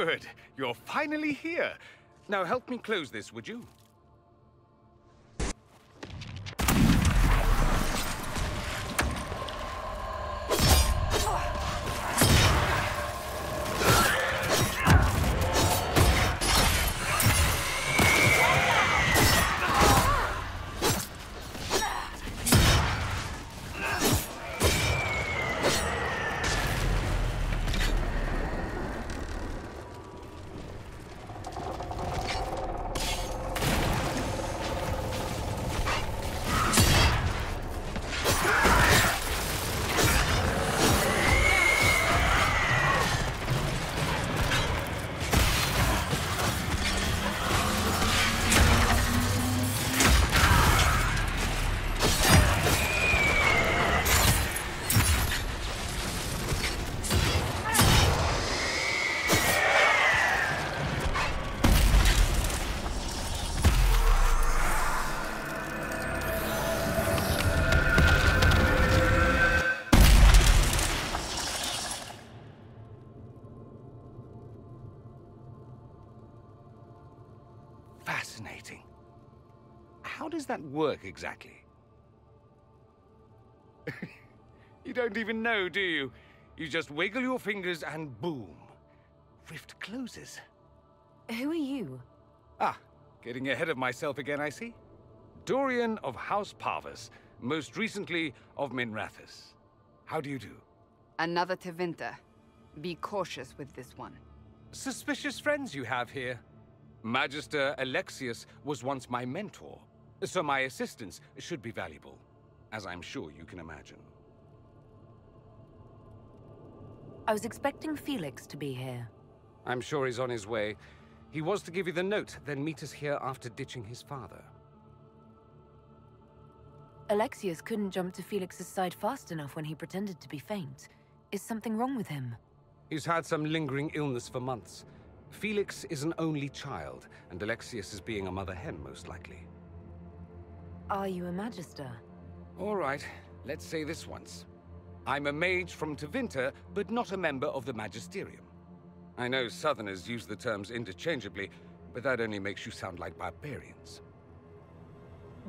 Good. You're finally here. Now help me close this, would you? Fascinating. How does that work exactly? You don't even know, do you? You just wiggle your fingers and boom. Rift closes. Who are you? Ah, getting ahead of myself again, I see. Dorian of House Parvus, most recently of Minrathous. How do you do? Another Tevinter. Be cautious with this one. Suspicious friends you have here. Magister Alexius was once my mentor, so my assistance should be valuable, as I'm sure you can imagine. I was expecting Felix to be here. I'm sure he's on his way. He was to give you the note, then meet us here after ditching his father. Alexius couldn't jump to Felix's side fast enough when he pretended to be faint. Is something wrong with him? He's had some lingering illness for months. Felix is an only child, and Alexius is being a mother hen, most likely. Are you a Magister? All right, let's say this once. I'm a mage from Tevinter, but not a member of the Magisterium. I know Southerners use the terms interchangeably, but that only makes you sound like barbarians.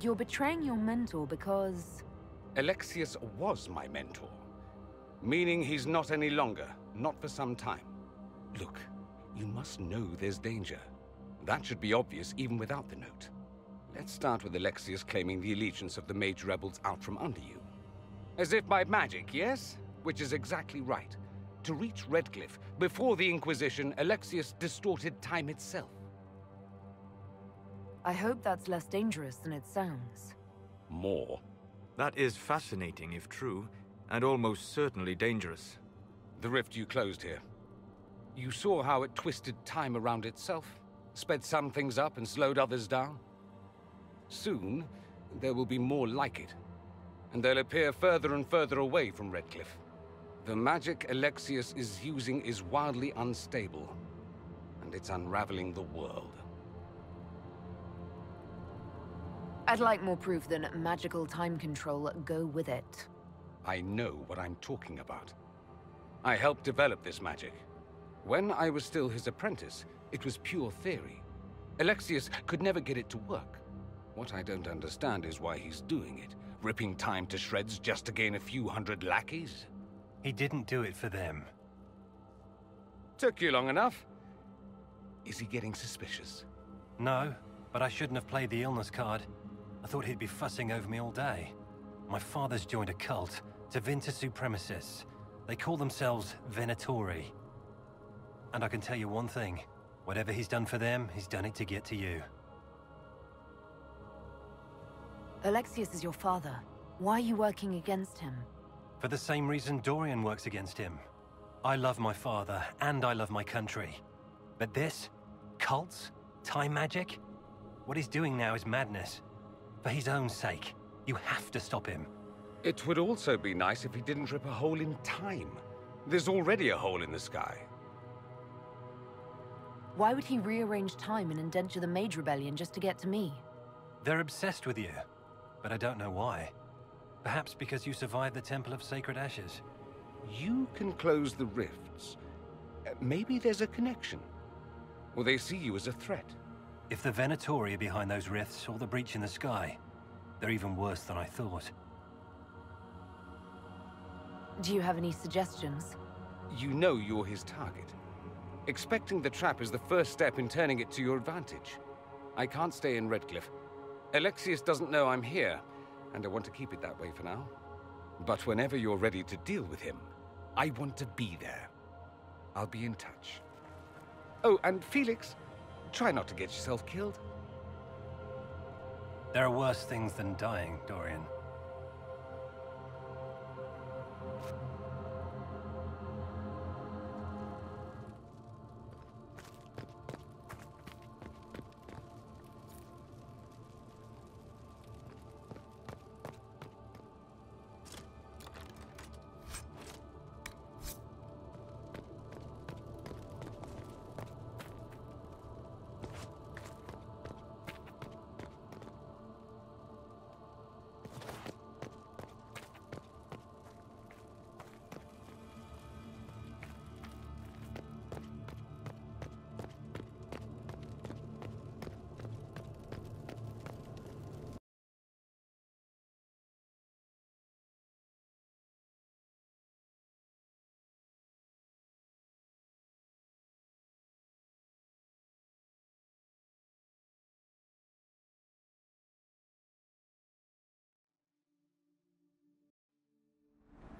You're betraying your mentor because... Alexius was my mentor, meaning he's not any longer, not for some time. Look. You must know there's danger. That should be obvious even without the note. Let's start with Alexius claiming the allegiance of the mage rebels out from under you. As if by magic, yes? Which is exactly right. To reach Redcliffe, before the Inquisition, Alexius distorted time itself. I hope that's less dangerous than it sounds. More. That is fascinating if true, and almost certainly dangerous. The rift you closed here. You saw how it twisted time around itself, sped some things up and slowed others down. Soon, there will be more like it, and they'll appear further and further away from Redcliffe. The magic Alexius is using is wildly unstable, and it's unraveling the world. I'd like more proof than magical time control go with it. I know what I'm talking about. I helped develop this magic. When I was still his apprentice, it was pure theory. Alexius could never get it to work. What I don't understand is why he's doing it, ripping time to shreds just to gain a few hundred lackeys. He didn't do it for them. Took you long enough. Is he getting suspicious? No, but I shouldn't have played the illness card. I thought he'd be fussing over me all day. My father's joined a cult, Tevinter Supremacists. They call themselves Venatori. And I can tell you one thing. Whatever he's done for them, he's done it to get to you. Alexius is your father. Why are you working against him? For the same reason Dorian works against him. I love my father, and I love my country. But this? Cults? Time magic? What he's doing now is madness. For his own sake, you have to stop him. It would also be nice if he didn't rip a hole in time. There's already a hole in the sky. Why would he rearrange time and indenture the Mage Rebellion just to get to me? They're obsessed with you, but I don't know why. Perhaps because you survived the Temple of Sacred Ashes. You can close the rifts. Maybe there's a connection. or they see you as a threat. If the Venatori are behind those rifts or the breach in the sky, they're even worse than I thought. Do you have any suggestions? You know you're his target. Expecting the trap is the first step in turning it to your advantage. I can't stay in Redcliffe. Alexius doesn't know I'm here, and I want to keep it that way for now. But whenever you're ready to deal with him, I want to be there. I'll be in touch. Oh, and Felix, try not to get yourself killed. There are worse things than dying, Dorian.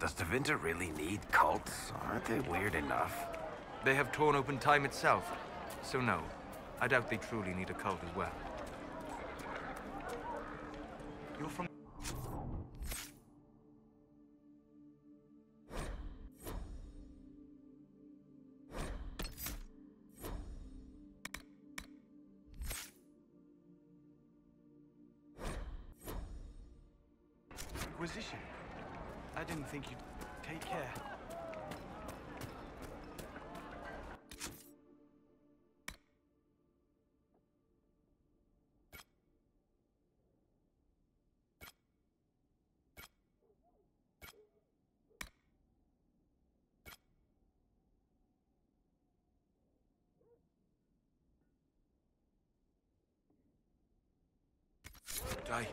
Does Tevinter really need cults? Aren't they weird enough? They have torn open time itself. So no, I doubt they truly need a cult as well. You're from... Inquisition. I didn't think you'd take care. Die.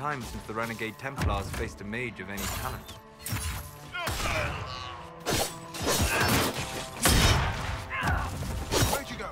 time since the renegade Templars faced a mage of any talent. Where'd you go?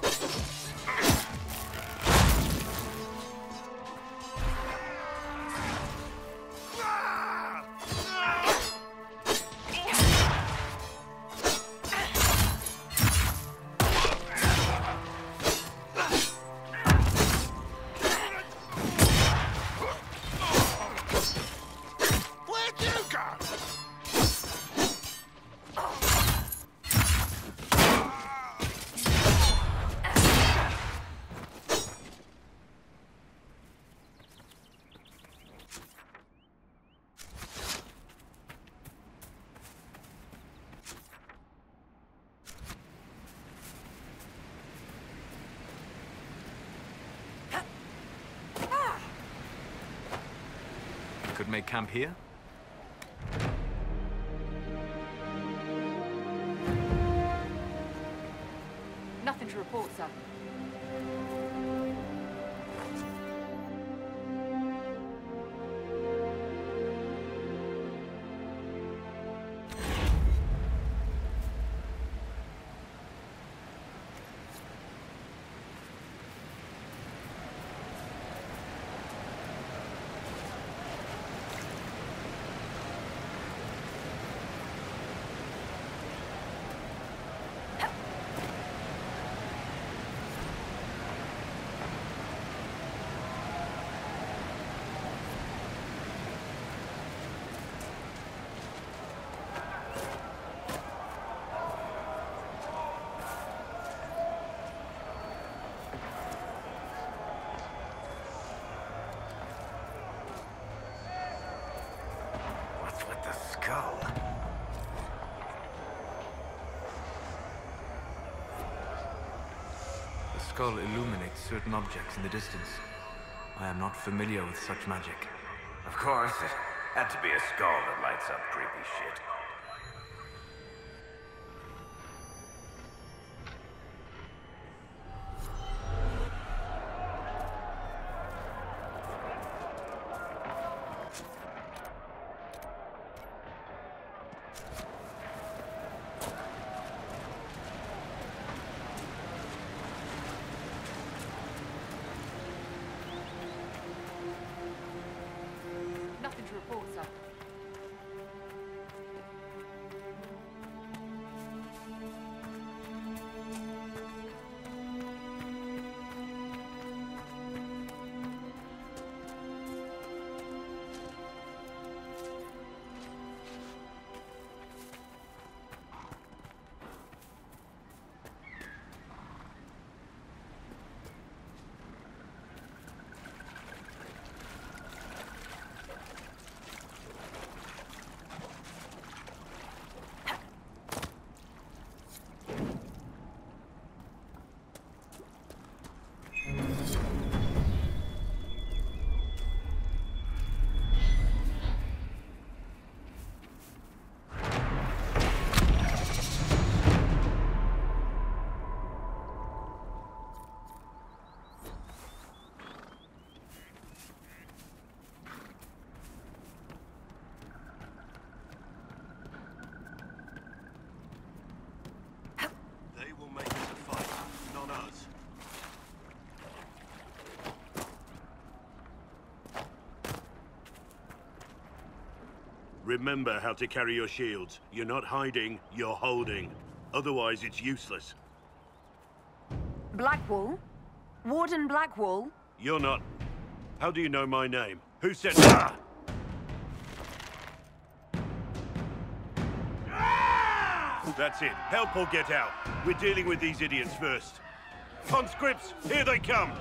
Could make camp here? Nothing to report, sir. The skull illuminates certain objects in the distance. I am not familiar with such magic. Of course, it had to be a skull that lights up creepy shit. Nothing to report, sir. Remember how to carry your shields. You're not hiding, you're holding. Otherwise, it's useless. Blackwall? Warden Blackwall? You're not... How do you know my name? Who said... Ah! That's it. Help or get out. We're dealing with these idiots first. Conscripts, here they come!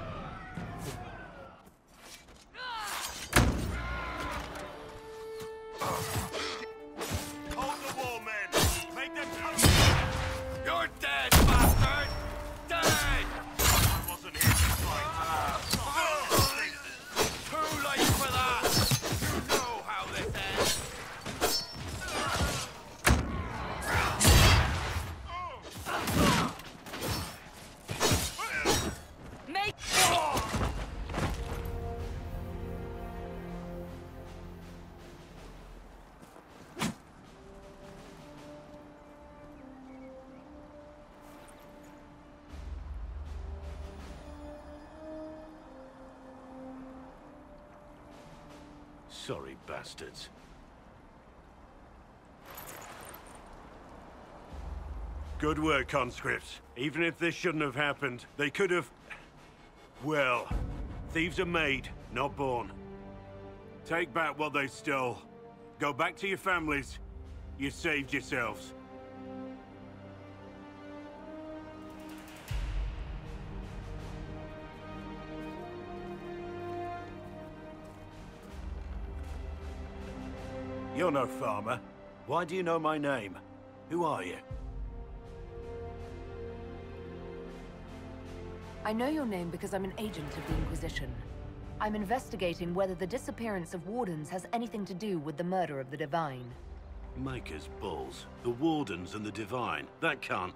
Hold the wall, men! Make them come! You're dead, bastard! Dead! I wasn't here to fight. Too late for that! You know how this ends! Make Sorry, bastards. Good work, conscripts. Even if this shouldn't have happened, they could have... Well, thieves are made, not born. Take back what they stole. Go back to your families. You saved yourselves. You're no farmer. Why do you know my name? Who are you? I know your name because I'm an agent of the Inquisition. I'm investigating whether the disappearance of Wardens has anything to do with the murder of the Divine. Maker's balls. The Wardens and the Divine. That can't...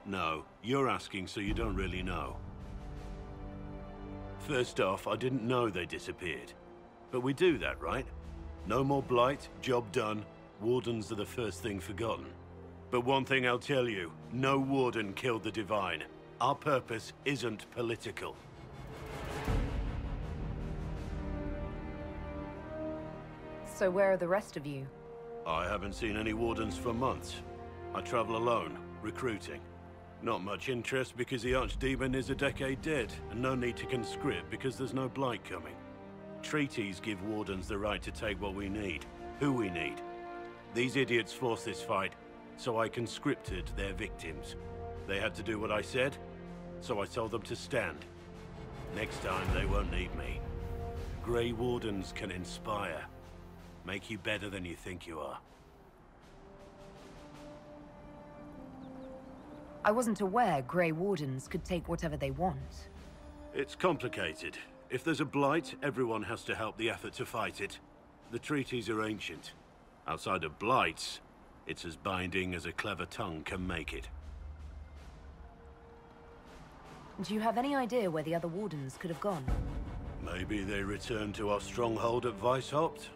No, you're asking so you don't really know. First off, I didn't know they disappeared. But we do that, right? No more blight, job done. Wardens are the first thing forgotten. But one thing I'll tell you, no Warden killed the Divine. Our purpose isn't political. So where are the rest of you? I haven't seen any Wardens for months. I travel alone, recruiting. Not much interest because the Archdemon is a decade dead, and no need to conscript because there's no blight coming. Treaties give Wardens the right to take what we need, who we need. These idiots forced this fight, so I conscripted their victims. They had to do what I said, so I told them to stand. Next time, they won't need me. Grey Wardens can inspire. Make you better than you think you are. I wasn't aware Grey Wardens could take whatever they want. It's complicated. If there's a blight, everyone has to help the effort to fight it. The treaties are ancient. Outside of blights, it's as binding as a clever tongue can make it. Do you have any idea where the other Wardens could have gone? Maybe they returned to our stronghold at Weishaupt?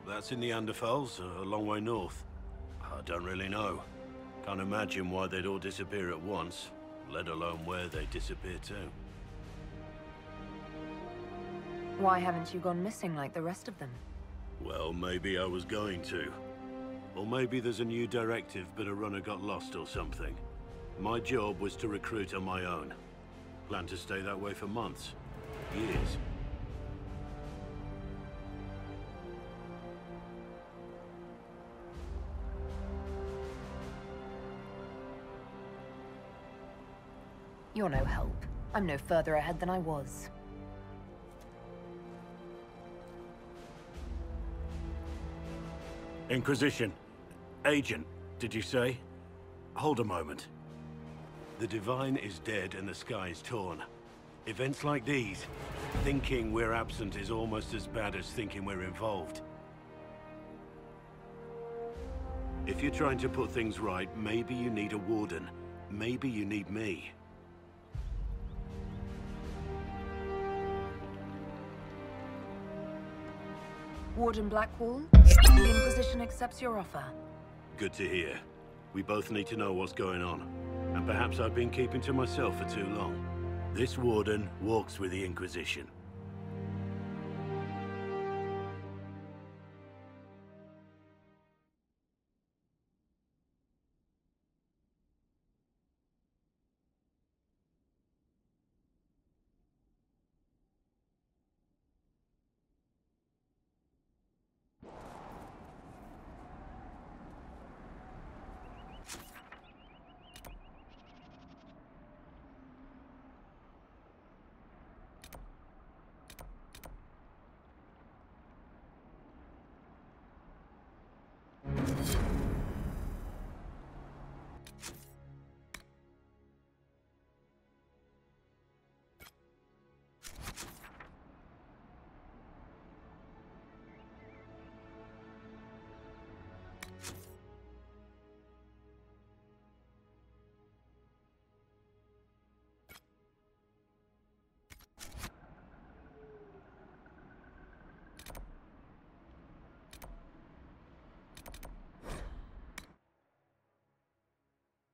That's in the Anderfels, a long way north. I don't really know. Can't imagine why they'd all disappear at once, let alone where they disappear to. Why haven't you gone missing like the rest of them? Well, maybe I was going to. Or maybe there's a new directive, but a runner got lost or something. My job was to recruit on my own. Plan to stay that way for months. Years. You're no help. I'm no further ahead than I was. Inquisition. Agent, did you say? Hold a moment. The Divine is dead and the sky is torn. Events like these, thinking we're absent is almost as bad as thinking we're involved. If you're trying to put things right, maybe you need a Warden. Maybe you need me. Warden Blackwall, the Inquisition accepts your offer. Good to hear. We both need to know what's going on. And perhaps I've been keeping to myself for too long. This Warden walks with the Inquisition.